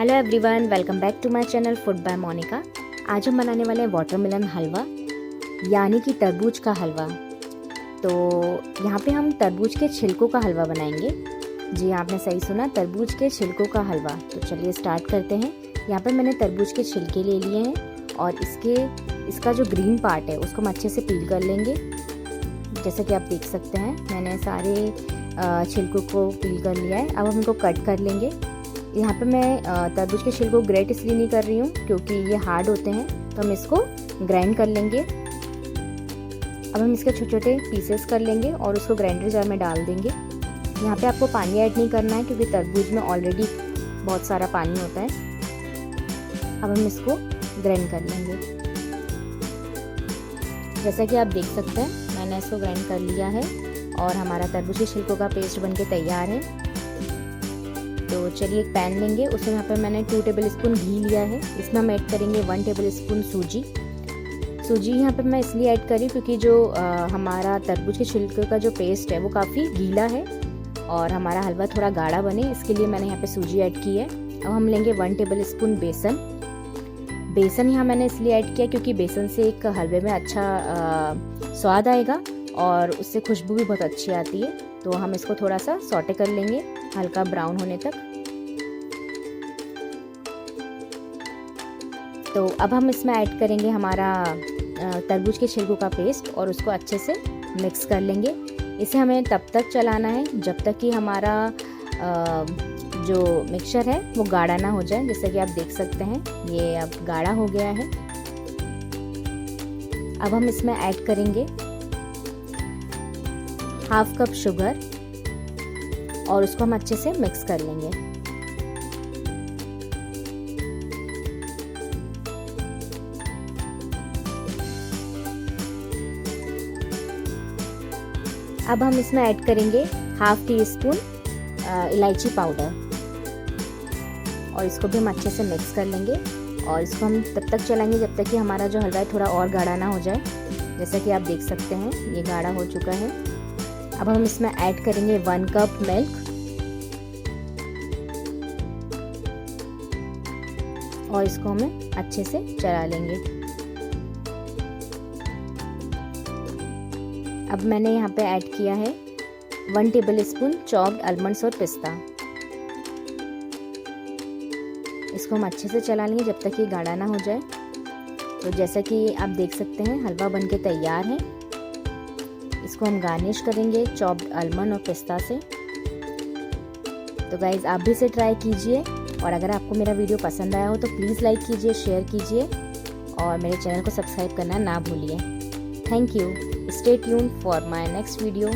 Hello everyone, welcome back to my channel food by Monica. आज हम बनाने वाले हैं वाटरमेलन हलवा, यानी कि तरबूज का हलवा। तो यहाँ पे हम तरबूज के छिलकों का हलवा बनाएंगे। जी, आपने सही सुना, तरबूज के छिलकों का हलवा। तो चलिए स्टार्ट करते हैं। यहाँ पे मैंने तरबूज के छिलके ले लिए हैं और इसका जो ग्रीन पार्ट है उसको हम अच्छे से पील कर लेंगे। जैसे कि आप देख सकते हैं, मैंने सारे छिलकों को पील कर लिया है। अब हम इनको कट कर लेंगे। यहाँ पे मैं तरबूज के छिलकों को ग्रेट इसलिए नहीं कर रही हूँ क्योंकि ये हार्ड होते हैं, तो हम इसको ग्राइंड कर लेंगे। अब हम इसके छोटे छोटे पीसेस कर लेंगे और उसको ग्राइंडर जार में डाल देंगे। यहाँ पे आपको पानी ऐड नहीं करना है क्योंकि तरबूज में ऑलरेडी बहुत सारा पानी होता है। अब हम इसको ग्राइंड कर लेंगे। जैसा कि आप देख सकते हैं, मैंने इसको ग्राइंड कर लिया है और हमारा तरबूज के छिलकों का पेस्ट बनके तैयार है। तो चलिए एक पैन लेंगे, उसमें यहाँ पर मैंने 2 टेबलस्पून घी लिया है। इसमें हम ऐड करेंगे 1 टेबलस्पून सूजी यहाँ पर मैं इसलिए ऐड करी क्योंकि जो हमारा तरबूज के छिलके का जो पेस्ट है वो काफ़ी गीला है और हमारा हलवा थोड़ा गाढ़ा बने, इसके लिए मैंने यहाँ पे सूजी ऐड की है। अब हम लेंगे 1 टेबलस्पून बेसन यहाँ मैंने इसलिए ऐड किया क्योंकि बेसन से एक हलवे में अच्छा स्वाद आएगा और उससे खुशबू भी बहुत अच्छी आती है। तो हम इसको थोड़ा सा सौटे कर लेंगे हल्का ब्राउन होने तक। तो अब हम इसमें ऐड करेंगे हमारा तरबूज के छिलकों का पेस्ट और उसको अच्छे से मिक्स कर लेंगे। इसे हमें तब तक चलाना है जब तक कि हमारा जो मिक्सचर है वो गाढ़ा ना हो जाए। जैसे कि आप देख सकते हैं, ये अब गाढ़ा हो गया है। अब हम इसमें ऐड करेंगे 1/2 कप शुगर और उसको हम अच्छे से मिक्स कर लेंगे। अब हम इसमें ऐड करेंगे 1/2 टीस्पून इलायची पाउडर और इसको भी हम अच्छे से मिक्स कर लेंगे और इसको हम तब तक चलाएंगे जब तक कि हमारा जो हलवा है थोड़ा और गाढ़ा ना हो जाए। जैसा कि आप देख सकते हैं, ये गाढ़ा हो चुका है। अब हम इसमें ऐड करेंगे 1 कप मिल्क और इसको हमें अच्छे से चला लेंगे। अब मैंने यहाँ पे ऐड किया है 1 टेबलस्पून चॉप्ड आलमंड्स और पिस्ता। इसको हम अच्छे से चला लेंगे जब तक ये गाढ़ा ना हो जाए। तो जैसा कि आप देख सकते हैं, हलवा बनके तैयार है। इसको हम गार्निश करेंगे चॉप्ड आलमंड और पिस्ता से। तो गाइज, आप भी इसे ट्राई कीजिए और अगर आपको मेरा वीडियो पसंद आया हो तो प्लीज़ लाइक कीजिए, शेयर कीजिए और मेरे चैनल को सब्सक्राइब करना ना भूलिए। Thank you. Stay tuned for my next video.